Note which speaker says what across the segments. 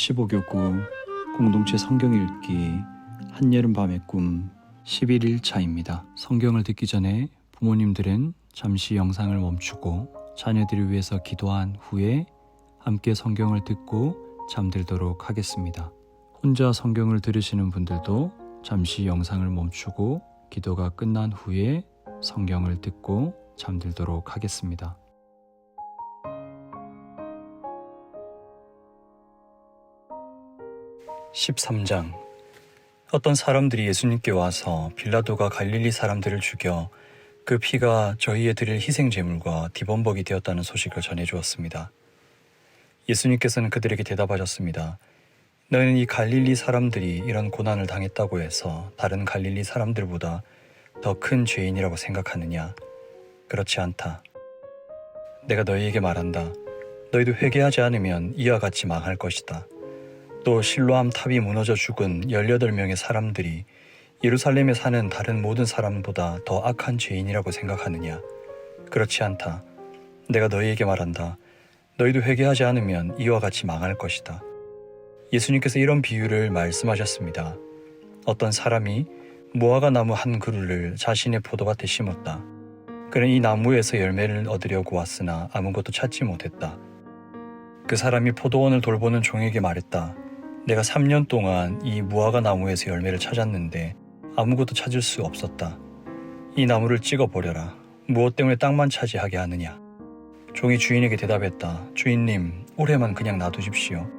Speaker 1: 15교구 공동체 성경 읽기 한여름밤의 꿈 11일차입니다. 성경을 듣기 전에 부모님들은 잠시 영상을 멈추고 자녀들을 위해서 기도한 후에 함께 성경을 듣고 잠들도록 하겠습니다. 혼자 성경을 들으시는 분들도 잠시 영상을 멈추고 기도가 끝난 후에 성경을 듣고 잠들도록 하겠습니다. (13장) 어떤 사람들이 예수님께 와서 빌라도가 갈릴리 사람들을 죽여 그 피가 저희에 드릴 희생제물과 디범벅이 되었다는 소식을 전해주었습니다. 예수님께서는 그들에게 대답하셨습니다. 너희는 이 갈릴리 사람들이 이런 고난을 당했다고 해서 다른 갈릴리 사람들보다 더 큰 죄인이라고 생각하느냐? 그렇지 않다. 내가 너희에게 말한다. 너희도 회개하지 않으면 이와 같이 망할 것이다. 또 실로암 탑이 무너져 죽은 18명의 사람들이 예루살렘에 사는 다른 모든 사람보다 더 악한 죄인이라고 생각하느냐? 그렇지 않다. 내가 너희에게 말한다. 너희도 회개하지 않으면 이와 같이 망할 것이다. 예수님께서 이런 비유를 말씀하셨습니다. 어떤 사람이 무화과 나무 한 그루를 자신의 포도밭에 심었다. 그는 이 나무에서 열매를 얻으려고 왔으나 아무것도 찾지 못했다. 그 사람이 포도원을 돌보는 종에게 말했다. 내가 3년 동안 이 무화과 나무에서 열매를 찾았는데 아무것도 찾을 수 없었다. 이 나무를 찍어버려라. 무엇 때문에 땅만 차지하게 하느냐? 종이 주인에게 대답했다. 주인님, 올해만 그냥 놔두십시오.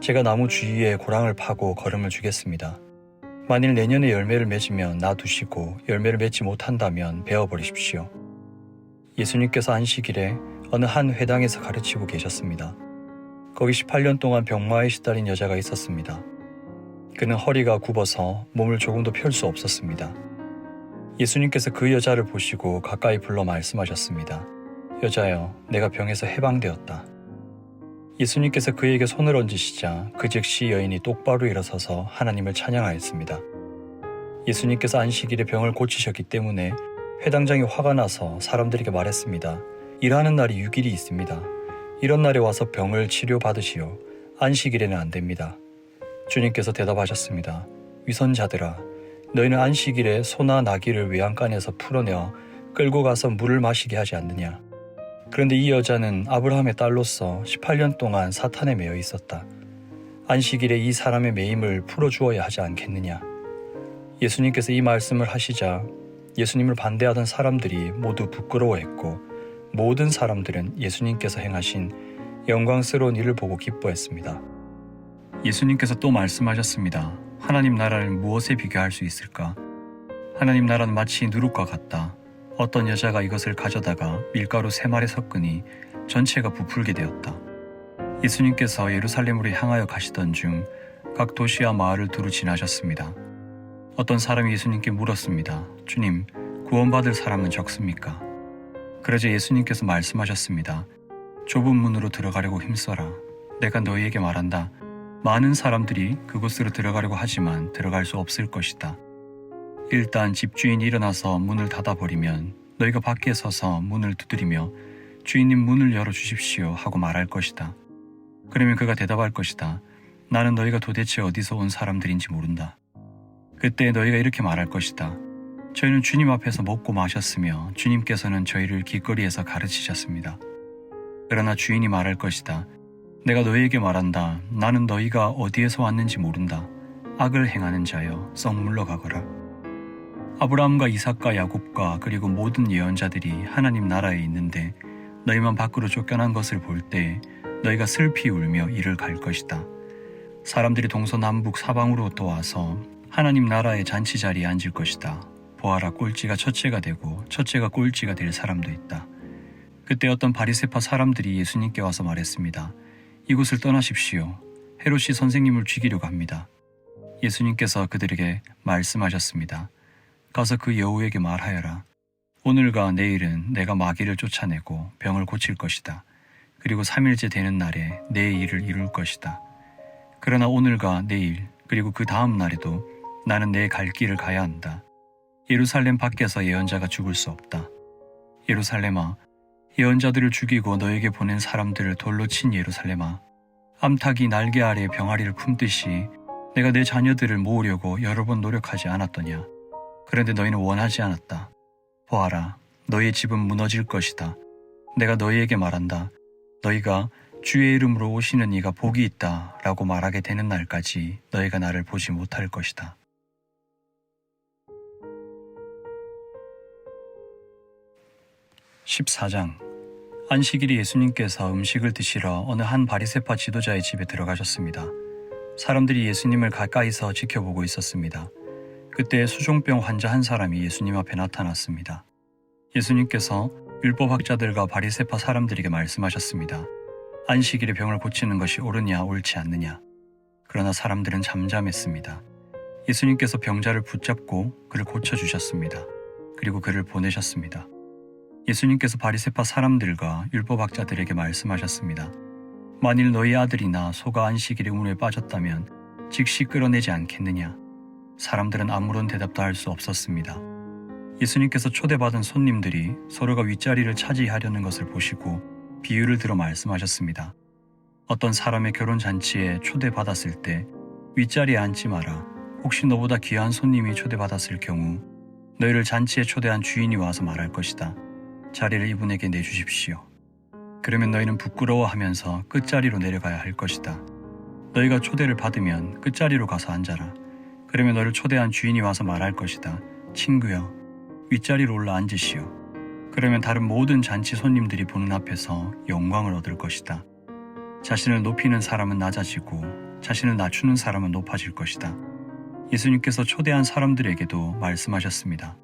Speaker 1: 제가 나무 주위에 고랑을 파고 거름을 주겠습니다. 만일 내년에 열매를 맺으면 놔두시고 열매를 맺지 못한다면 베어버리십시오. 예수님께서 안식일에 어느 한 회당에서 가르치고 계셨습니다. 거기 18년 동안 병마에 시달린 여자가 있었습니다. 그는 허리가 굽어서 몸을 조금도 펼 수 없었습니다. 예수님께서 그 여자를 보시고 가까이 불러 말씀하셨습니다. 여자여, 내가 병에서 해방되었다. 예수님께서 그에게 손을 얹으시자 그 즉시 여인이 똑바로 일어서서 하나님을 찬양하였습니다. 예수님께서 안식일에 병을 고치셨기 때문에 회당장이 화가 나서 사람들에게 말했습니다. 일하는 날이 6일이 있습니다. 이런 날에 와서 병을 치료받으시오. 안식일에는 안 됩니다. 주님께서 대답하셨습니다. 위선자들아, 너희는 안식일에 소나 나귀를 외양간에서 풀어내어 끌고 가서 물을 마시게 하지 않느냐? 그런데 이 여자는 아브라함의 딸로서 18년 동안 사탄에 매여 있었다. 안식일에 이 사람의 매임을 풀어주어야 하지 않겠느냐? 예수님께서 이 말씀을 하시자 예수님을 반대하던 사람들이 모두 부끄러워했고 모든 사람들은 예수님께서 행하신 영광스러운 일을 보고 기뻐했습니다. 예수님께서 또 말씀하셨습니다. 하나님 나라를 무엇에 비교할 수 있을까? 하나님 나라는 마치 누룩과 같다. 어떤 여자가 이것을 가져다가 밀가루 3말에 섞으니 전체가 부풀게 되었다. 예수님께서 예루살렘으로 향하여 가시던 중 각 도시와 마을을 두루 지나셨습니다. 어떤 사람이 예수님께 물었습니다. 주님, 구원받을 사람은 적습니까? 그러자 예수님께서 말씀하셨습니다. 좁은 문으로 들어가려고 힘써라. 내가 너희에게 말한다. 많은 사람들이 그곳으로 들어가려고 하지만 들어갈 수 없을 것이다. 일단 집주인이 일어나서 문을 닫아버리면 너희가 밖에 서서 문을 두드리며 주인님 문을 열어주십시오 하고 말할 것이다. 그러면 그가 대답할 것이다. 나는 너희가 도대체 어디서 온 사람들인지 모른다. 그때 너희가 이렇게 말할 것이다. 저희는 주님 앞에서 먹고 마셨으며 주님께서는 저희를 길거리에서 가르치셨습니다. 그러나 주인이 말할 것이다. 내가 너희에게 말한다. 나는 너희가 어디에서 왔는지 모른다. 악을 행하는 자여, 썩 물러가거라. 아브라함과 이삭과 야곱과 그리고 모든 예언자들이 하나님 나라에 있는데 너희만 밖으로 쫓겨난 것을 볼 때 너희가 슬피 울며 이를 갈 것이다. 사람들이 동서남북 사방으로부터 와서 하나님 나라의 잔치 자리에 앉을 것이다. 보아라, 꼴찌가 첫째가 되고 첫째가 꼴찌가 될 사람도 있다. 그때 어떤 바리새파 사람들이 예수님께 와서 말했습니다. 이곳을 떠나십시오. 헤롯이 선생님을 죽이려고 합니다. 예수님께서 그들에게 말씀하셨습니다. 가서 그 여우에게 말하여라. 오늘과 내일은 내가 마귀를 쫓아내고 병을 고칠 것이다. 그리고 3일째 되는 날에 내 일을 이룰 것이다. 그러나 오늘과 내일 그리고 그 다음 날에도 나는 내 갈 길을 가야 한다. 예루살렘 밖에서 예언자가 죽을 수 없다. 예루살렘아, 예언자들을 죽이고 너에게 보낸 사람들을 돌로 친 예루살렘아, 암탉이 날개 아래 병아리를 품듯이 내가 내 자녀들을 모으려고 여러 번 노력하지 않았더냐. 그런데 너희는 원하지 않았다. 보아라, 너희의 집은 무너질 것이다. 내가 너희에게 말한다. 너희가 주의 이름으로 오시는 이가 복이 있다 라고 말하게 되는 날까지 너희가 나를 보지 못할 것이다. (14장) 안식일에 예수님께서 음식을 드시러 어느 한 바리새파 지도자의 집에 들어가셨습니다. 사람들이 예수님을 가까이서 지켜보고 있었습니다. 그때 수종병 환자 한 사람이 예수님 앞에 나타났습니다. 예수님께서 율법학자들과 바리새파 사람들에게 말씀하셨습니다. 안식일에 병을 고치는 것이 옳으냐 옳지 않느냐. 그러나 사람들은 잠잠했습니다. 예수님께서 병자를 붙잡고 그를 고쳐주셨습니다. 그리고 그를 보내셨습니다. 예수님께서 바리새파 사람들과 율법학자들에게 말씀하셨습니다. 만일 너희 아들이나 소가 안식일에 우물에 빠졌다면 즉시 끌어내지 않겠느냐. 사람들은 아무런 대답도 할 수 없었습니다. 예수님께서 초대받은 손님들이 서로가 윗자리를 차지하려는 것을 보시고 비유를 들어 말씀하셨습니다. 어떤 사람의 결혼잔치에 초대받았을 때 윗자리에 앉지 마라. 혹시 너보다 귀한 손님이 초대받았을 경우 너희를 잔치에 초대한 주인이 와서 말할 것이다. 자리를 이분에게 내주십시오. 그러면 너희는 부끄러워하면서 끝자리로 내려가야 할 것이다. 너희가 초대를 받으면 끝자리로 가서 앉아라. 그러면 너를 초대한 주인이 와서 말할 것이다. 친구여, 윗자리로 올라 앉으시오. 그러면 다른 모든 잔치 손님들이 보는 앞에서 영광을 얻을 것이다. 자신을 높이는 사람은 낮아지고 자신을 낮추는 사람은 높아질 것이다. 예수님께서 초대한 사람들에게도 말씀하셨습니다.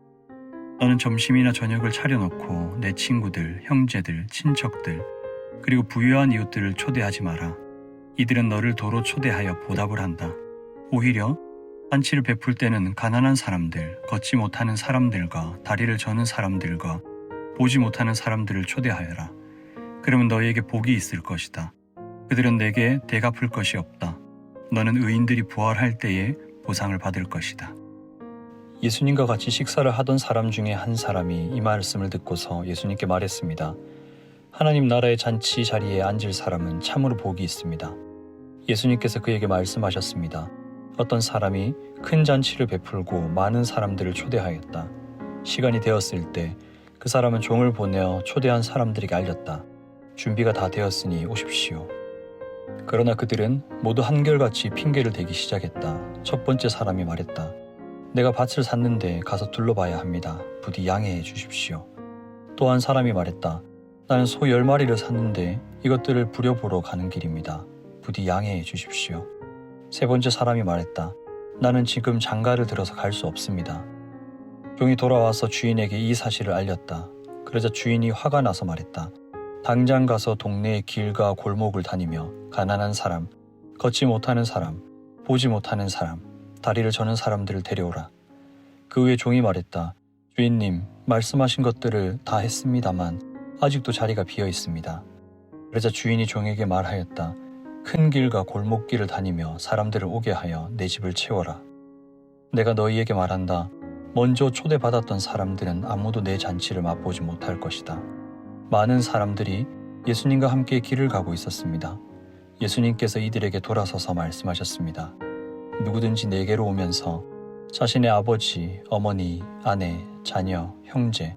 Speaker 1: 너는 점심이나 저녁을 차려놓고 내 친구들, 형제들, 친척들, 그리고 부유한 이웃들을 초대하지 마라. 이들은 너를 도로 초대하여 보답을 한다. 오히려 잔치를 베풀 때는 가난한 사람들, 걷지 못하는 사람들과 다리를 저는 사람들과 보지 못하는 사람들을 초대하여라. 그러면 너희에게 복이 있을 것이다. 그들은 내게 대갚을 것이 없다. 너는 의인들이 부활할 때에 보상을 받을 것이다. 예수님과 같이 식사를 하던 사람 중에 한 사람이 이 말씀을 듣고서 예수님께 말했습니다. 하나님 나라의 잔치 자리에 앉을 사람은 참으로 복이 있습니다. 예수님께서 그에게 말씀하셨습니다. 어떤 사람이 큰 잔치를 베풀고 많은 사람들을 초대하였다. 시간이 되었을 때 그 사람은 종을 보내어 초대한 사람들에게 알렸다. 준비가 다 되었으니 오십시오. 그러나 그들은 모두 한결같이 핑계를 대기 시작했다. 첫 번째 사람이 말했다. 내가 밭을 샀는데 가서 둘러봐야 합니다. 부디 양해해 주십시오. 또 한 사람이 말했다. 나는 소 10마리를 샀는데 이것들을 부려보러 가는 길입니다. 부디 양해해 주십시오. 세 번째 사람이 말했다. 나는 지금 장가를 들어서 갈 수 없습니다. 종이 돌아와서 주인에게 이 사실을 알렸다. 그러자 주인이 화가 나서 말했다. 당장 가서 동네의 길과 골목을 다니며 가난한 사람, 걷지 못하는 사람, 보지 못하는 사람, 다리를 저는 사람들을 데려오라. 그 후에 종이 말했다. 주인님, 말씀하신 것들을 다 했습니다만 아직도 자리가 비어 있습니다. 그러자 주인이 종에게 말하였다. 큰 길과 골목길을 다니며 사람들을 오게 하여 내 집을 채워라. 내가 너희에게 말한다. 먼저 초대받았던 사람들은 아무도 내 잔치를 맛보지 못할 것이다. 많은 사람들이 예수님과 함께 길을 가고 있었습니다. 예수님께서 이들에게 돌아서서 말씀하셨습니다. 누구든지 내게로 오면서 자신의 아버지, 어머니, 아내, 자녀, 형제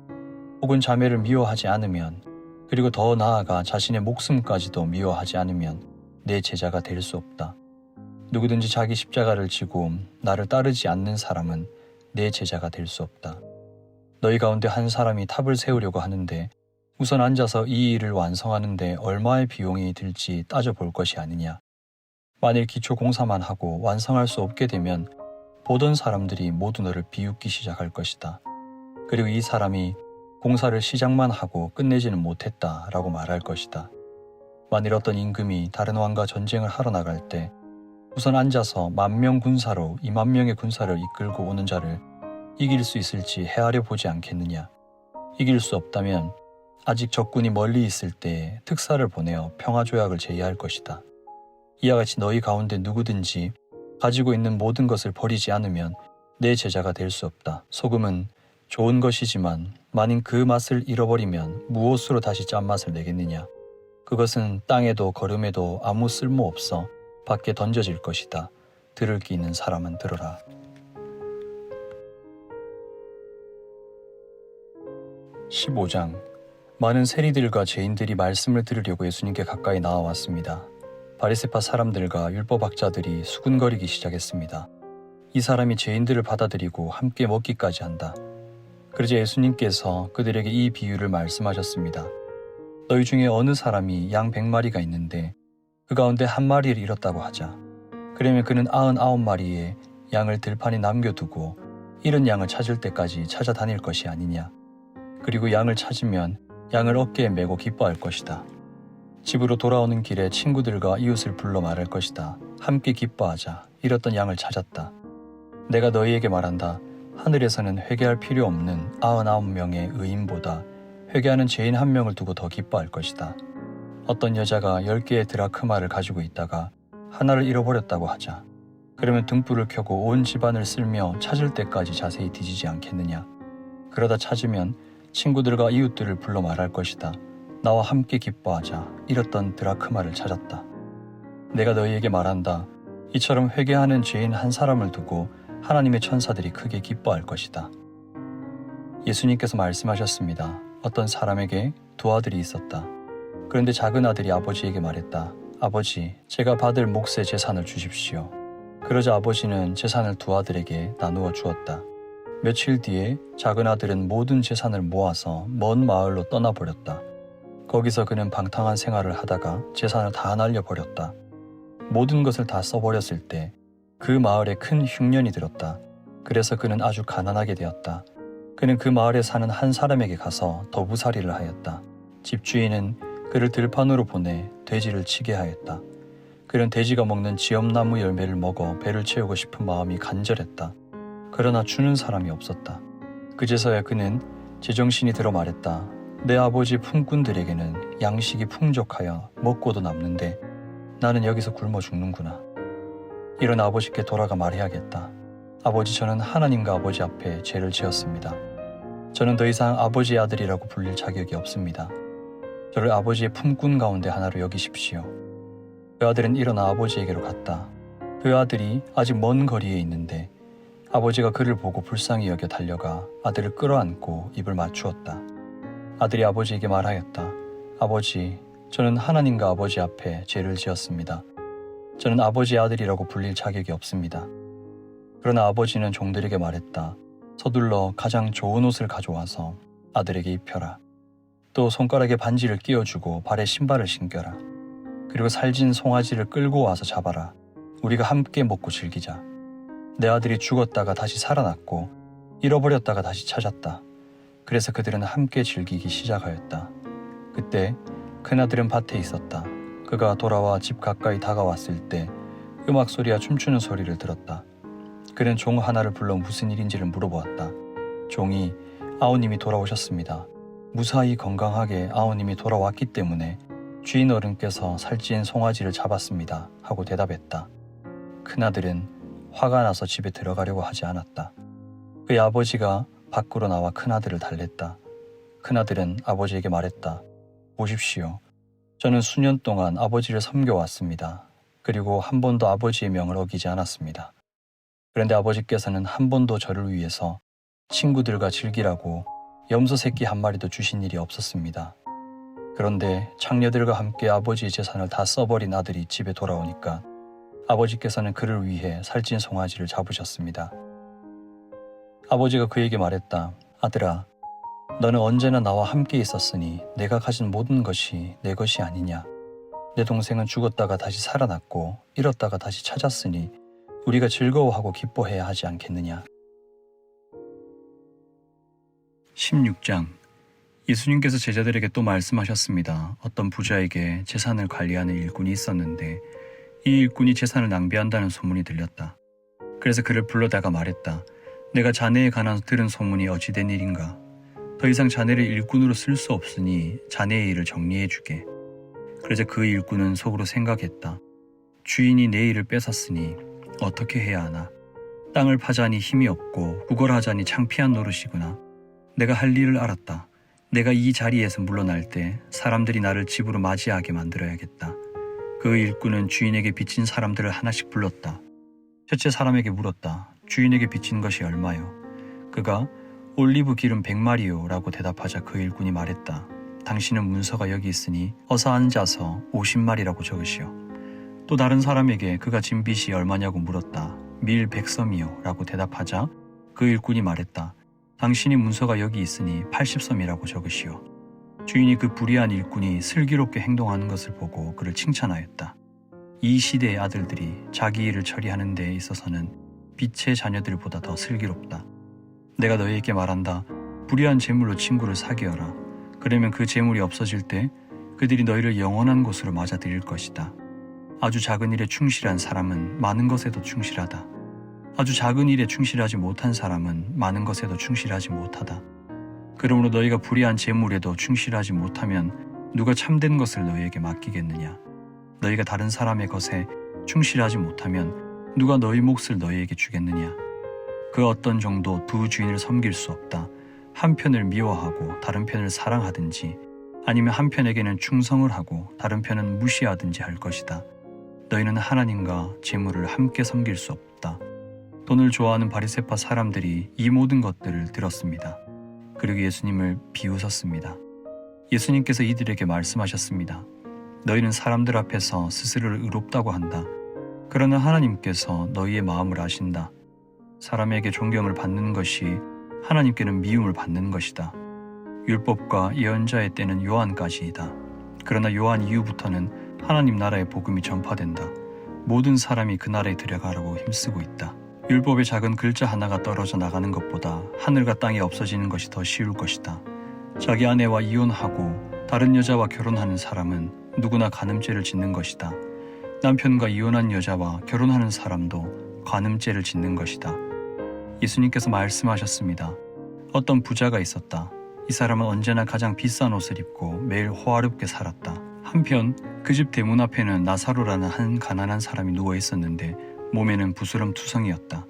Speaker 1: 혹은 자매를 미워하지 않으면 그리고 더 나아가 자신의 목숨까지도 미워하지 않으면 내 제자가 될 수 없다. 누구든지 자기 십자가를 지고 나를 따르지 않는 사람은 내 제자가 될 수 없다. 너희 가운데 한 사람이 탑을 세우려고 하는데 우선 앉아서 이 일을 완성하는데 얼마의 비용이 들지 따져볼 것이 아니냐. 만일 기초 공사만 하고 완성할 수 없게 되면 보던 사람들이 모두 너를 비웃기 시작할 것이다. 그리고 이 사람이 공사를 시작만 하고 끝내지는 못했다라고 말할 것이다. 만일 어떤 임금이 다른 왕과 전쟁을 하러 나갈 때 우선 앉아서 10,000명 군사로 20,000명의 군사를 이끌고 오는 자를 이길 수 있을지 헤아려 보지 않겠느냐. 이길 수 없다면 아직 적군이 멀리 있을 때에 특사를 보내어 평화조약을 제의할 것이다. 이와 같이 너희 가운데 누구든지 가지고 있는 모든 것을 버리지 않으면 내 제자가 될 수 없다. 소금은 좋은 것이지만 만일 그 맛을 잃어버리면 무엇으로 다시 짠맛을 내겠느냐. 그것은 땅에도 거름에도 아무 쓸모 없어 밖에 던져질 것이다. 들을 귀 있는 사람은 들어라. 15장. 많은 세리들과 죄인들이 말씀을 들으려고 예수님께 가까이 나와왔습니다. 바리새파 사람들과 율법학자들이 수군거리기 시작했습니다. 이 사람이 죄인들을 받아들이고 함께 먹기까지 한다. 그러자 예수님께서 그들에게 이 비유를 말씀하셨습니다. 너희 중에 어느 사람이 양 100마리가 있는데 그 가운데 한 마리를 잃었다고 하자. 그러면 그는 99마리의 양을 들판에 남겨두고 잃은 양을 찾을 때까지 찾아다닐 것이 아니냐. 그리고 양을 찾으면 양을 어깨에 메고 기뻐할 것이다. 집으로 돌아오는 길에 친구들과 이웃을 불러 말할 것이다. 함께 기뻐하자. 잃었던 양을 찾았다. 내가 너희에게 말한다. 하늘에서는 회개할 필요 없는 99명의 의인보다 회개하는 죄인 1명을 두고 더 기뻐할 것이다. 어떤 여자가 10개의 드라크마를 가지고 있다가 하나를 잃어버렸다고 하자. 그러면 등불을 켜고 온 집안을 쓸며 찾을 때까지 자세히 뒤지지 않겠느냐. 그러다 찾으면 친구들과 이웃들을 불러 말할 것이다. 나와 함께 기뻐하자. 잃었던 드라크마를 찾았다. 내가 너희에게 말한다. 이처럼 회개하는 죄인 한 사람을 두고 하나님의 천사들이 크게 기뻐할 것이다. 예수님께서 말씀하셨습니다. 어떤 사람에게 2 아들이 있었다. 그런데 작은 아들이 아버지에게 말했다. 아버지, 제가 받을 몫의 재산을 주십시오. 그러자 아버지는 재산을 2 아들에게 나누어 주었다. 며칠 뒤에 작은 아들은 모든 재산을 모아서 먼 마을로 떠나버렸다. 거기서 그는 방탕한 생활을 하다가 재산을 다 날려버렸다. 모든 것을 다 써버렸을 때 그 마을에 큰 흉년이 들었다. 그래서 그는 아주 가난하게 되었다. 그는 그 마을에 사는 한 사람에게 가서 더부살이를 하였다. 집주인은 그를 들판으로 보내 돼지를 치게 하였다. 그는 돼지가 먹는 지엄나무 열매를 먹어 배를 채우고 싶은 마음이 간절했다. 그러나 주는 사람이 없었다. 그제서야 그는 제정신이 들어 말했다. 내 아버지 품꾼들에게는 양식이 풍족하여 먹고도 남는데 나는 여기서 굶어 죽는구나. 이런 아버지께 돌아가 말해야겠다. 아버지, 저는 하나님과 아버지 앞에 죄를 지었습니다. 저는 더 이상 아버지의 아들이라고 불릴 자격이 없습니다. 저를 아버지의 품꾼 가운데 하나로 여기십시오. 그 아들은 일어나 아버지에게로 갔다. 그 아들이 아직 먼 거리에 있는데 아버지가 그를 보고 불쌍히 여겨 달려가 아들을 끌어안고 입을 맞추었다. 아들이 아버지에게 말하였다. 아버지, 저는 하나님과 아버지 앞에 죄를 지었습니다. 저는 아버지의 아들이라고 불릴 자격이 없습니다. 그러나 아버지는 종들에게 말했다. 서둘러 가장 좋은 옷을 가져와서 아들에게 입혀라. 또 손가락에 반지를 끼워주고 발에 신발을 신겨라. 그리고 살진 송아지를 끌고 와서 잡아라. 우리가 함께 먹고 즐기자. 내 아들이 죽었다가 다시 살아났고 잃어버렸다가 다시 찾았다. 그래서 그들은 함께 즐기기 시작하였다. 그때 큰아들은 밭에 있었다. 그가 돌아와 집 가까이 다가왔을 때 음악 소리와 춤추는 소리를 들었다. 그는 종 하나를 불러 무슨 일인지를 물어보았다. 종이 아우님이 돌아오셨습니다. 무사히 건강하게 아우님이 돌아왔기 때문에 주인 어른께서 살찐 송아지를 잡았습니다. 하고 대답했다. 큰아들은 화가 나서 집에 들어가려고 하지 않았다. 그의 아버지가 밖으로 나와 큰아들을 달랬다. 큰아들은 아버지에게 말했다. 보십시오. 저는 수년 동안 아버지를 섬겨왔습니다. 그리고 한 번도 아버지의 명을 어기지 않았습니다. 그런데 아버지께서는 한 번도 저를 위해서 친구들과 즐기라고 염소 새끼 1마리도 주신 일이 없었습니다. 그런데 창녀들과 함께 아버지의 재산을 다 써버린 아들이 집에 돌아오니까 아버지께서는 그를 위해 살찐 송아지를 잡으셨습니다. 아버지가 그에게 말했다. 아들아, 너는 언제나 나와 함께 있었으니 내가 가진 모든 것이 내 것이 아니냐. 내 동생은 죽었다가 다시 살아났고 잃었다가 다시 찾았으니 우리가 즐거워하고 기뻐해야 하지 않겠느냐. 16장. 예수님께서 제자들에게 또 말씀하셨습니다. 어떤 부자에게 재산을 관리하는 일꾼이 있었는데 이 일꾼이 재산을 낭비한다는 소문이 들렸다. 그래서 그를 불러다가 말했다. 내가 자네에 관한 들은 소문이 어찌 된 일인가? 더 이상 자네를 일꾼으로 쓸 수 없으니 자네의 일을 정리해 주게. 그러자 그 일꾼은 속으로 생각했다. 주인이 내 일을 뺏었으니 어떻게 해야 하나? 땅을 파자니 힘이 없고 구걸하자니 창피한 노릇이구나. 내가 할 일을 알았다. 내가 이 자리에서 물러날 때 사람들이 나를 집으로 맞이하게 만들어야겠다. 그 일꾼은 주인에게 빚진 사람들을 하나씩 불렀다. 첫째 사람에게 물었다. 주인에게 빚진 것이 얼마요? 그가 올리브 기름 100마리요 라고 대답하자 그 일꾼이 말했다. 당신은 문서가 여기 있으니 어서 앉아서 50마리라고 적으시오. 또 다른 사람에게 그가 진 빚이 얼마냐고 물었다. 밀 100섬이요 라고 대답하자 그 일꾼이 말했다. 당신이 문서가 여기 있으니 80섬이라고 적으시오. 주인이 그 불의한 일꾼이 슬기롭게 행동하는 것을 보고 그를 칭찬하였다. 이 시대의 아들들이 자기 일을 처리하는 데에 있어서는 빛의 자녀들보다 더 슬기롭다. 내가 너희에게 말한다. 불의한 재물로 친구를 사귀어라. 그러면 그 재물이 없어질 때 그들이 너희를 영원한 곳으로 맞아들일 것이다. 아주 작은 일에 충실한 사람은 많은 것에도 충실하다. 아주 작은 일에 충실하지 못한 사람은 많은 것에도 충실하지 못하다. 그러므로 너희가 불의한 재물에도 충실하지 못하면 누가 참된 것을 너희에게 맡기겠느냐? 너희가 다른 사람의 것에 충실하지 못하면 누가 너희 몫을 너희에게 주겠느냐? 그 어떤 정도 두 주인을 섬길 수 없다. 한 편을 미워하고 다른 편을 사랑하든지 아니면 한 편에게는 충성을 하고 다른 편은 무시하든지 할 것이다. 너희는 하나님과 재물을 함께 섬길 수 없다. 돈을 좋아하는 바리새파 사람들이 이 모든 것들을 들었습니다. 그리고 예수님을 비웃었습니다. 예수님께서 이들에게 말씀하셨습니다. 너희는 사람들 앞에서 스스로를 의롭다고 한다. 그러나 하나님께서 너희의 마음을 아신다. 사람에게 존경을 받는 것이 하나님께는 미움을 받는 것이다. 율법과 예언자의 때는 요한까지이다. 그러나 요한 이후부터는 하나님 나라의 복음이 전파된다. 모든 사람이 그 나라에 들어가려고 힘쓰고 있다. 율법의 작은 글자 하나가 떨어져 나가는 것보다 하늘과 땅이 없어지는 것이 더 쉬울 것이다. 자기 아내와 이혼하고 다른 여자와 결혼하는 사람은 누구나 간음죄를 짓는 것이다. 남편과 이혼한 여자와 결혼하는 사람도 간음죄를 짓는 것이다. 예수님께서 말씀하셨습니다. 어떤 부자가 있었다. 이 사람은 언제나 가장 비싼 옷을 입고 매일 호화롭게 살았다. 한편 그 집 대문 앞에는 나사로라는 한 가난한 사람이 누워 있었는데 몸에는 부스럼투성이었다.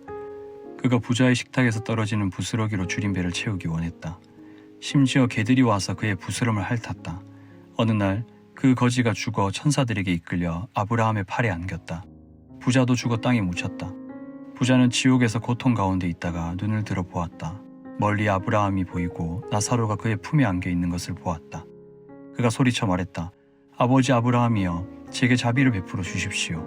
Speaker 1: 그가 부자의 식탁에서 떨어지는 부스러기로 줄인 배를 채우기 원했다. 심지어 개들이 와서 그의 부스럼을 핥았다. 어느 날 그 거지가 죽어 천사들에게 이끌려 아브라함의 팔에 안겼다. 부자도 죽어 땅에 묻혔다. 부자는 지옥에서 고통 가운데 있다가 눈을 들어 보았다. 멀리 아브라함이 보이고 나사로가 그의 품에 안겨 있는 것을 보았다. 그가 소리쳐 말했다. 아버지 아브라함이여, 제게 자비를 베풀어 주십시오.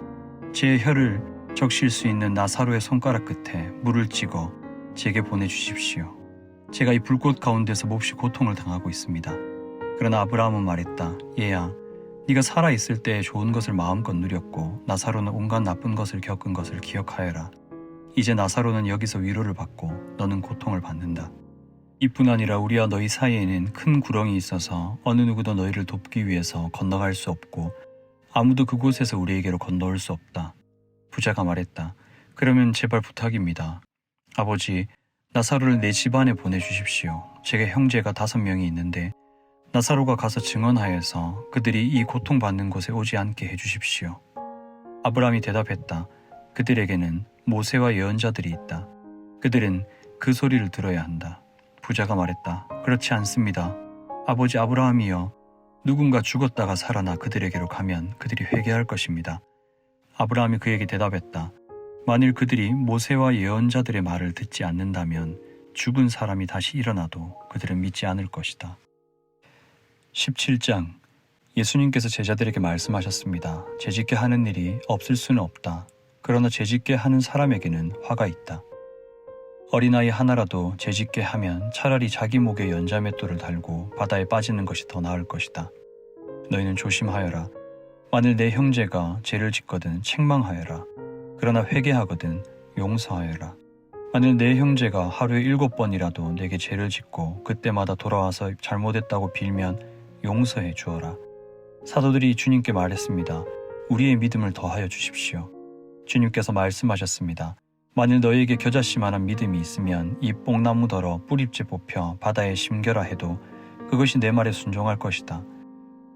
Speaker 1: 제 혀를 적실 수 있는 나사로의 손가락 끝에 물을 찍어 제게 보내주십시오. 제가 이 불꽃 가운데서 몹시 고통을 당하고 있습니다. 그러나 아브라함은 말했다. 얘야, 네가 살아있을 때 좋은 것을 마음껏 누렸고 나사로는 온갖 나쁜 것을 겪은 것을 기억하여라. 이제 나사로는 여기서 위로를 받고 너는 고통을 받는다. 이뿐 아니라 우리와 너희 사이에는 큰 구렁이 있어서 어느 누구도 너희를 돕기 위해서 건너갈 수 없고 아무도 그곳에서 우리에게로 건너올 수 없다. 부자가 말했다. 그러면 제발 부탁입니다. 아버지, 나사로를 내 집안에 보내주십시오. 제게 형제가 5명이 있는데 나사로가 가서 증언하여서 그들이 이 고통받는 곳에 오지 않게 해주십시오. 아브라함이 대답했다. 그들에게는 모세와 예언자들이 있다. 그들은 그 소리를 들어야 한다. 부자가 말했다. 그렇지 않습니다. 아버지 아브라함이여, 누군가 죽었다가 살아나 그들에게로 가면 그들이 회개할 것입니다. 아브라함이 그에게 대답했다. 만일 그들이 모세와 예언자들의 말을 듣지 않는다면 죽은 사람이 다시 일어나도 그들은 믿지 않을 것이다. 17장. 예수님께서 제자들에게 말씀하셨습니다. 죄짓게 하는 일이 없을 수는 없다. 그러나 죄짓게 하는 사람에게는 화가 있다. 어린아이 하나라도 죄짓게 하면 차라리 자기 목에 연자맷돌을 달고 바다에 빠지는 것이 더 나을 것이다. 너희는 조심하여라. 만일 내 형제가 죄를 짓거든 책망하여라. 그러나 회개하거든 용서하여라. 만일 내 형제가 하루에 7번이라도 내게 죄를 짓고 그때마다 돌아와서 잘못했다고 빌면 용서해 주어라. 사도들이 주님께 말했습니다. 우리의 믿음을 더하여 주십시오. 주님께서 말씀하셨습니다. 만일 너희에게 겨자씨만한 믿음이 있으면 이 뽕나무더러 뿌리째 뽑혀 바다에 심겨라 해도 그것이 내 말에 순종할 것이다.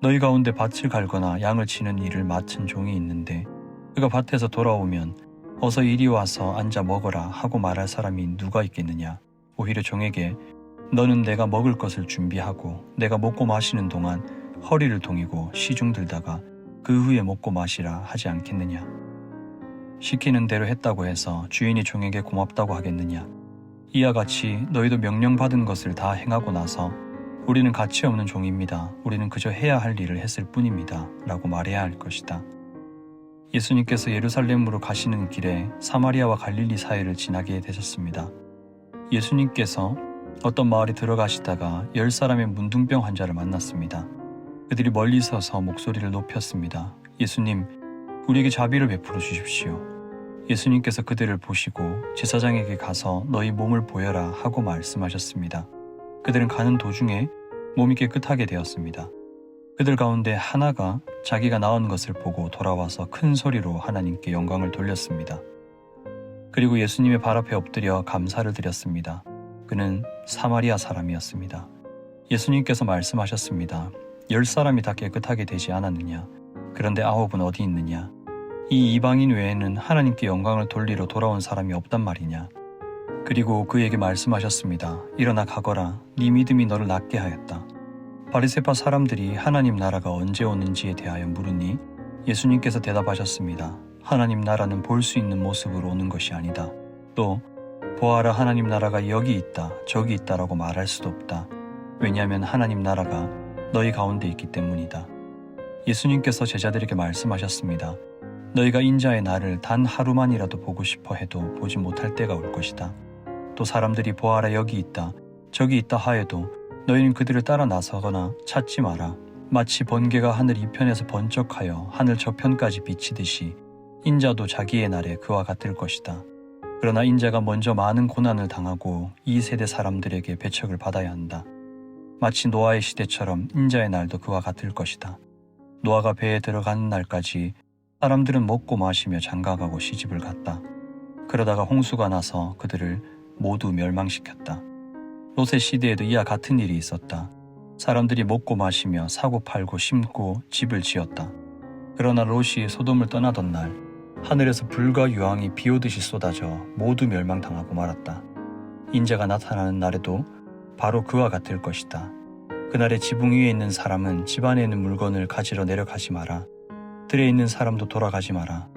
Speaker 1: 너희 가운데 밭을 갈거나 양을 치는 일을 맡은 종이 있는데 그가 밭에서 돌아오면 어서 이리 와서 앉아 먹어라 하고 말할 사람이 누가 있겠느냐. 오히려 종에게 너는 내가 먹을 것을 준비하고 내가 먹고 마시는 동안 허리를 동이고 시중 들다가 그 후에 먹고 마시라 하지 않겠느냐? 시키는 대로 했다고 해서 주인이 종에게 고맙다고 하겠느냐? 이와 같이 너희도 명령받은 것을 다 행하고 나서 우리는 가치 없는 종입니다. 우리는 그저 해야 할 일을 했을 뿐입니다. 라고 말해야 할 것이다. 예수님께서 예루살렘으로 가시는 길에 사마리아와 갈릴리 사이를 지나게 되셨습니다. 예수님께서 어떤 마을에 들어가시다가 10사람의 문둥병 환자를 만났습니다. 그들이 멀리 서서 목소리를 높였습니다. 예수님, 우리에게 자비를 베풀어 주십시오. 예수님께서 그들을 보시고 제사장에게 가서 너희 몸을 보여라 하고 말씀하셨습니다. 그들은 가는 도중에 몸이 깨끗하게 되었습니다. 그들 가운데 하나가 자기가 나은 것을 보고 돌아와서 큰 소리로 하나님께 영광을 돌렸습니다. 그리고 예수님의 발 앞에 엎드려 감사를 드렸습니다. 그는 사마리아 사람이었습니다. 예수님께서 말씀하셨습니다. 10사람이 다 깨끗하게 되지 않았느냐? 그런데 9은 어디 있느냐? 이 이방인 외에는 하나님께 영광을 돌리러 돌아온 사람이 없단 말이냐? 그리고 그에게 말씀하셨습니다. 일어나 가거라. 네 믿음이 너를 낫게 하였다. 바리새파 사람들이 하나님 나라가 언제 오는지에 대하여 물으니 예수님께서 대답하셨습니다. 하나님 나라는 볼 수 있는 모습으로 오는 것이 아니다. 또 보아라 하나님 나라가 여기 있다 저기 있다라고 말할 수도 없다. 왜냐하면 하나님 나라가 너희 가운데 있기 때문이다. 예수님께서 제자들에게 말씀하셨습니다. 너희가 인자의 날을 단 하루만이라도 보고 싶어 해도 보지 못할 때가 올 것이다. 또 사람들이 보아라 여기 있다 저기 있다 하여도 너희는 그들을 따라 나서거나 찾지 마라. 마치 번개가 하늘 이편에서 번쩍하여 하늘 저편까지 비치듯이 인자도 자기의 날에 그와 같을 것이다. 그러나 인자가 먼저 많은 고난을 당하고 이 세대 사람들에게 배척을 받아야 한다. 마치 노아의 시대처럼 인자의 날도 그와 같을 것이다. 노아가 배에 들어가는 날까지 사람들은 먹고 마시며 장가가고 시집을 갔다. 그러다가 홍수가 나서 그들을 모두 멸망시켰다. 롯의 시대에도 이와 같은 일이 있었다. 사람들이 먹고 마시며 사고 팔고 심고 집을 지었다. 그러나 롯이 소돔을 떠나던 날 하늘에서 불과 유황이 비오듯이 쏟아져 모두 멸망당하고 말았다. 인자가 나타나는 날에도 바로 그와 같을 것이다. 그날에 지붕 위에 있는 사람은 집 안에 있는 물건을 가지러 내려가지 마라. 들에 있는 사람도 돌아가지 마라.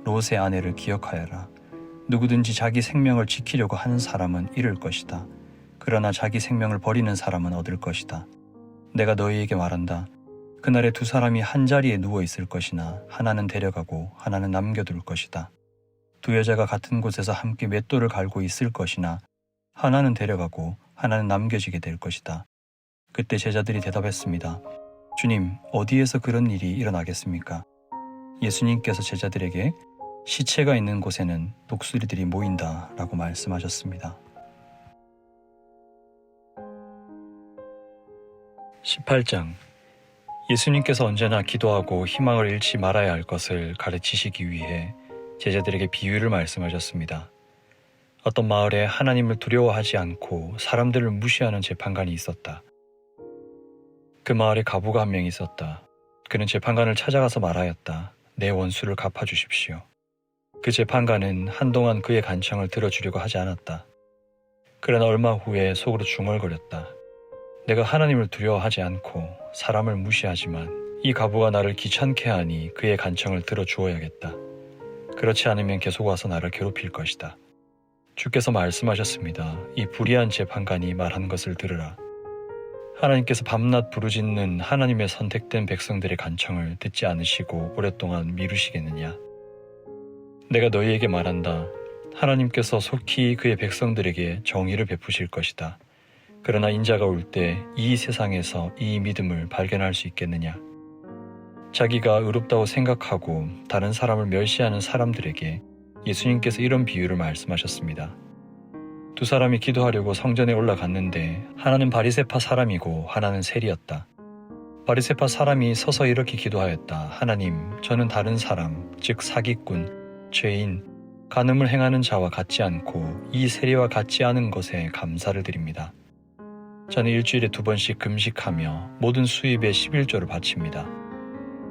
Speaker 1: 롯의 아내를 기억하여라. 누구든지 자기 생명을 지키려고 하는 사람은 잃을 것이다. 그러나 자기 생명을 버리는 사람은 얻을 것이다. 내가 너희에게 말한다. 그날에 두 사람이 한 자리에 누워 있을 것이나 하나는 데려가고 하나는 남겨둘 것이다. 두 여자가 같은 곳에서 함께 맷돌을 갈고 있을 것이나 하나는 데려가고 하나는 남겨지게 될 것이다. 그때 제자들이 대답했습니다. 주님, 어디에서 그런 일이 일어나겠습니까? 예수님께서 제자들에게 시체가 있는 곳에는 독수리들이 모인다 라고 말씀하셨습니다. 18장. 예수님께서 언제나 기도하고 희망을 잃지 말아야 할 것을 가르치시기 위해 제자들에게 비유를 말씀하셨습니다. 어떤 마을에 하나님을 두려워하지 않고 사람들을 무시하는 재판관이 있었다. 그 마을에 가부가 한 명 있었다. 그는 재판관을 찾아가서 말하였다. 내 원수를 갚아주십시오. 그 재판관은 한동안 그의 간청을 들어주려고 하지 않았다. 그러나 얼마 후에 속으로 중얼거렸다. 내가 하나님을 두려워하지 않고 사람을 무시하지만 이 가부가 나를 귀찮게 하니 그의 간청을 들어주어야겠다. 그렇지 않으면 계속 와서 나를 괴롭힐 것이다. 주께서 말씀하셨습니다. 이 불의한 재판관이 말한 것을 들으라. 하나님께서 밤낮 부르짖는 하나님의 선택된 백성들의 간청을 듣지 않으시고 오랫동안 미루시겠느냐? 내가 너희에게 말한다. 하나님께서 속히 그의 백성들에게 정의를 베푸실 것이다. 그러나 인자가 올 때 이 세상에서 이 믿음을 발견할 수 있겠느냐? 자기가 의롭다고 생각하고 다른 사람을 멸시하는 사람들에게 예수님께서 이런 비유를 말씀하셨습니다. 두 사람이 기도하려고 성전에 올라갔는데 하나는 바리새파 사람이고 하나는 세리였다. 바리새파 사람이 서서 이렇게 기도하였다. 하나님, 저는 다른 사람, 즉 사기꾼, 죄인, 간음을 행하는 자와 같지 않고 이 세리와 같지 않은 것에 감사를 드립니다. 저는 일주일에 2번씩 금식하며 모든 수입의 11조를 바칩니다.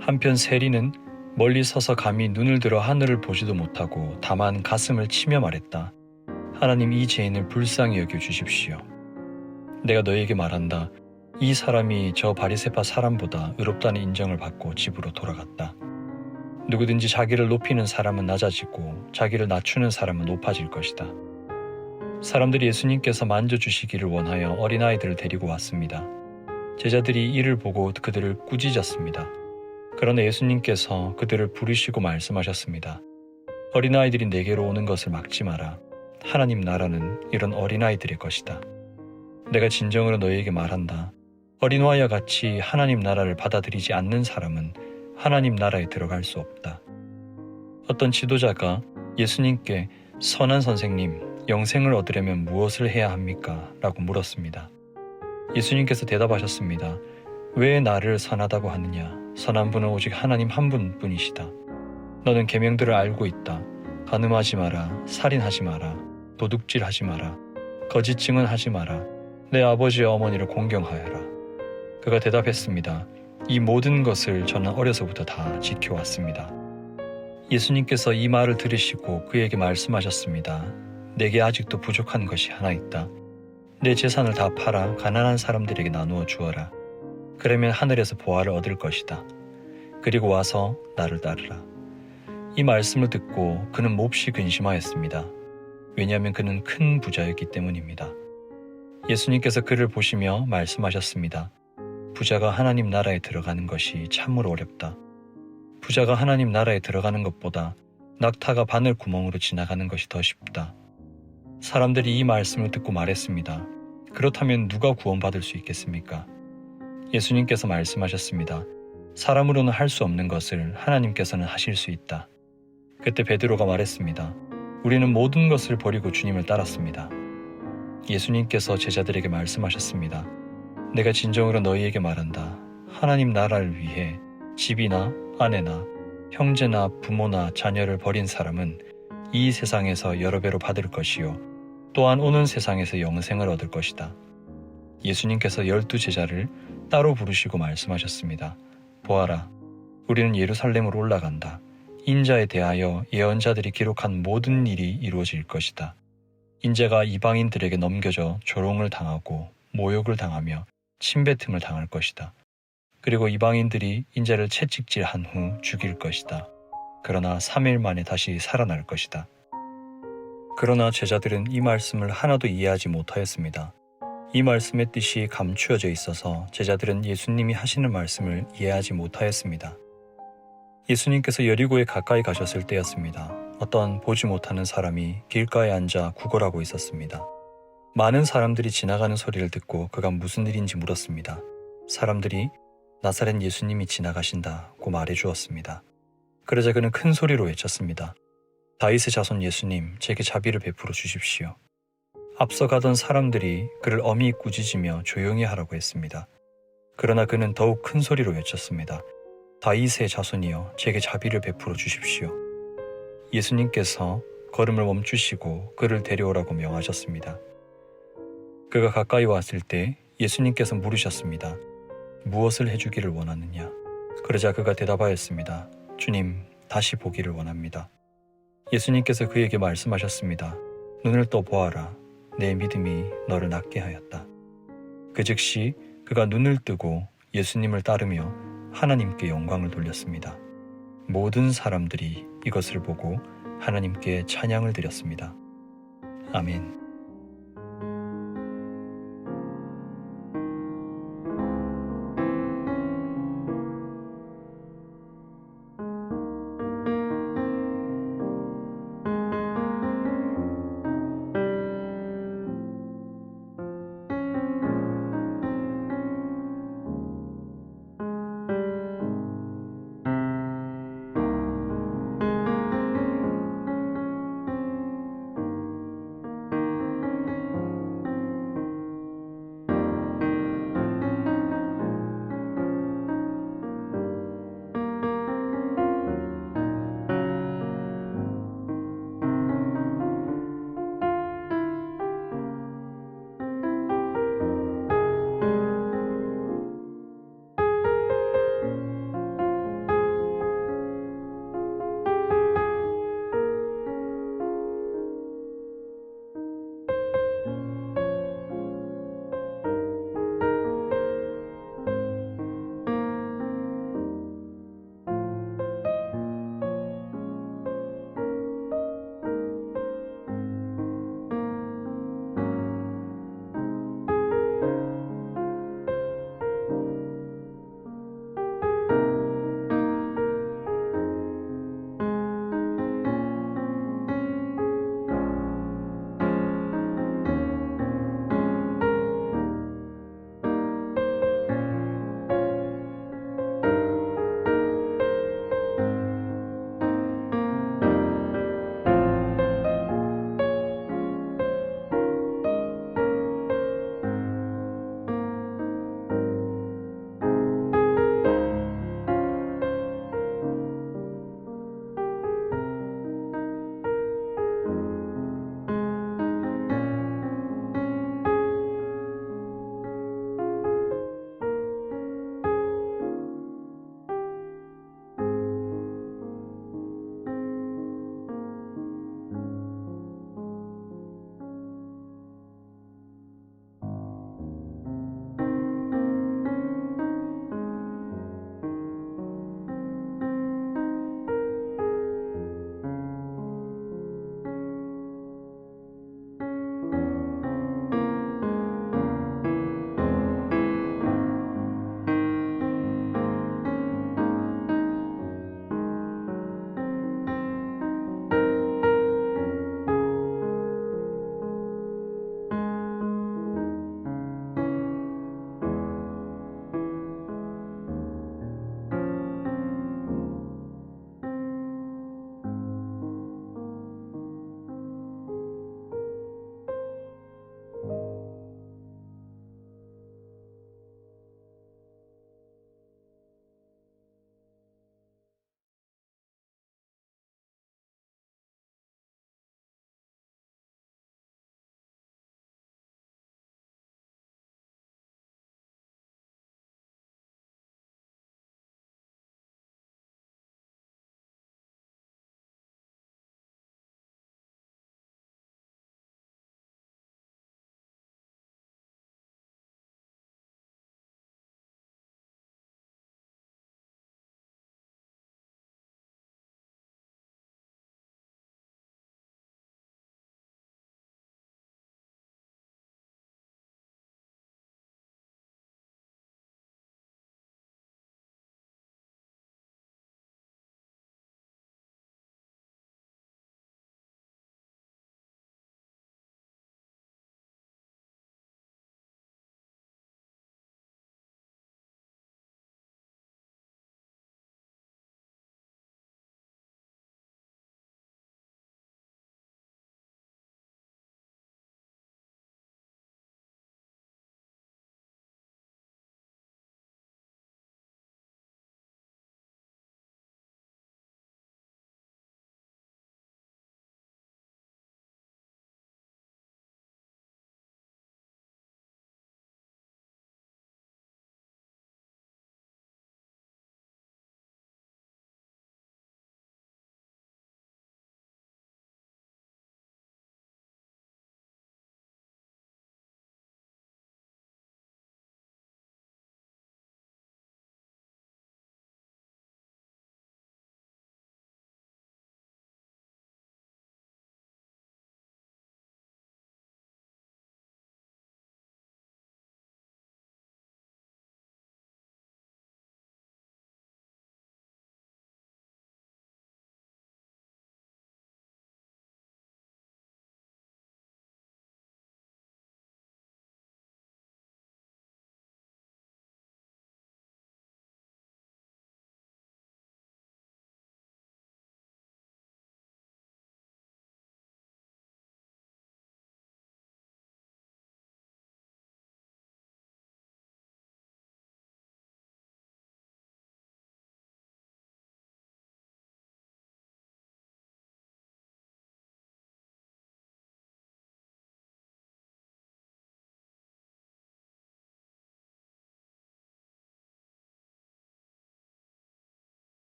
Speaker 1: 한편 세리는 멀리 서서 감히 눈을 들어 하늘을 보지도 못하고 다만 가슴을 치며 말했다. 하나님, 이 죄인을 불쌍히 여겨 주십시오. 내가 너희에게 말한다. 이 사람이 저 바리새파 사람보다 의롭다는 인정을 받고 집으로 돌아갔다. 누구든지 자기를 높이는 사람은 낮아지고 자기를 낮추는 사람은 높아질 것이다. 사람들이 예수님께서 만져주시기를 원하여 어린아이들을 데리고 왔습니다. 제자들이 이를 보고 그들을 꾸짖었습니다. 그러나 예수님께서 그들을 부르시고 말씀하셨습니다. 어린아이들이 내게로 오는 것을 막지 마라. 하나님 나라는 이런 어린아이들의 것이다. 내가 진정으로 너희에게 말한다. 어린아이와 같이 하나님 나라를 받아들이지 않는 사람은 하나님 나라에 들어갈 수 없다. 어떤 지도자가 예수님께 선한 선생님, 영생을 얻으려면 무엇을 해야 합니까? 라고 물었습니다. 예수님께서 대답하셨습니다. 왜 나를 선하다고 하느냐? 선한 분은 오직 하나님 한 분뿐이시다. 너는 계명들을 알고 있다. 간음하지 마라, 살인하지 마라, 도둑질하지 마라, 거짓 증언하지 마라, 내 아버지와 어머니를 공경하여라. 그가 대답했습니다. 이 모든 것을 저는 어려서부터 다 지켜왔습니다. 예수님께서 이 말을 들으시고 그에게 말씀하셨습니다. 내게 아직도 부족한 것이 하나 있다. 내 재산을 다 팔아 가난한 사람들에게 나누어 주어라. 그러면 하늘에서 보화를 얻을 것이다. 그리고 와서 나를 따르라. 이 말씀을 듣고 그는 몹시 근심하였습니다. 왜냐하면 그는 큰 부자였기 때문입니다. 예수님께서 그를 보시며 말씀하셨습니다. 부자가 하나님 나라에 들어가는 것이 참으로 어렵다. 부자가 하나님 나라에 들어가는 것보다 낙타가 바늘 구멍으로 지나가는 것이 더 쉽다. 사람들이 이 말씀을 듣고 말했습니다. 그렇다면 누가 구원받을 수 있겠습니까? 예수님께서 말씀하셨습니다. 사람으로는 할 수 없는 것을 하나님께서는 하실 수 있다. 그때 베드로가 말했습니다. 우리는 모든 것을 버리고 주님을 따랐습니다. 예수님께서 제자들에게 말씀하셨습니다. 내가 진정으로 너희에게 말한다. 하나님 나라를 위해 집이나 아내나 형제나 부모나 자녀를 버린 사람은 이 세상에서 여러 배로 받을 것이요 또한 오는 세상에서 영생을 얻을 것이다. 예수님께서 12제자를 따로 부르시고 말씀하셨습니다. 보아라, 우리는 예루살렘으로 올라간다. 인자에 대하여 예언자들이 기록한 모든 일이 이루어질 것이다. 인자가 이방인들에게 넘겨져 조롱을 당하고 모욕을 당하며 침뱉음을 당할 것이다. 그리고 이방인들이 인자를 채찍질한 후 죽일 것이다. 그러나 3일 만에 다시 살아날 것이다. 그러나 제자들은 이 말씀을 하나도 이해하지 못하였습니다. 이 말씀의 뜻이 감추어져 있어서 제자들은 예수님이 하시는 말씀을 이해하지 못하였습니다. 예수님께서 여리고에 가까이 가셨을 때였습니다. 어떤 보지 못하는 사람이 길가에 앉아 구걸하고 있었습니다. 많은 사람들이 지나가는 소리를 듣고 그가 무슨 일인지 물었습니다. 사람들이 나사렛 예수님이 지나가신다고 말해주었습니다. 그러자 그는 큰 소리로 외쳤습니다. 다윗의 자손 예수님, 제게 자비를 베풀어 주십시오. 앞서가던 사람들이 그를 엄히 꾸짖으며 조용히 하라고 했습니다. 그러나 그는 더욱 큰 소리로 외쳤습니다. 다윗의 자손이여, 제게 자비를 베풀어 주십시오. 예수님께서 걸음을 멈추시고 그를 데려오라고 명하셨습니다. 그가 가까이 왔을 때 예수님께서 물으셨습니다. 무엇을 해주기를 원하느냐? 그러자 그가 대답하였습니다. 주님, 다시 보기를 원합니다. 예수님께서 그에게 말씀하셨습니다. 눈을 떠 보아라. 내 믿음이 너를 낫게 하였다. 그 즉시 그가 눈을 뜨고 예수님을 따르며 하나님께 영광을 돌렸습니다. 모든 사람들이 이것을 보고 하나님께 찬양을 드렸습니다. 아멘.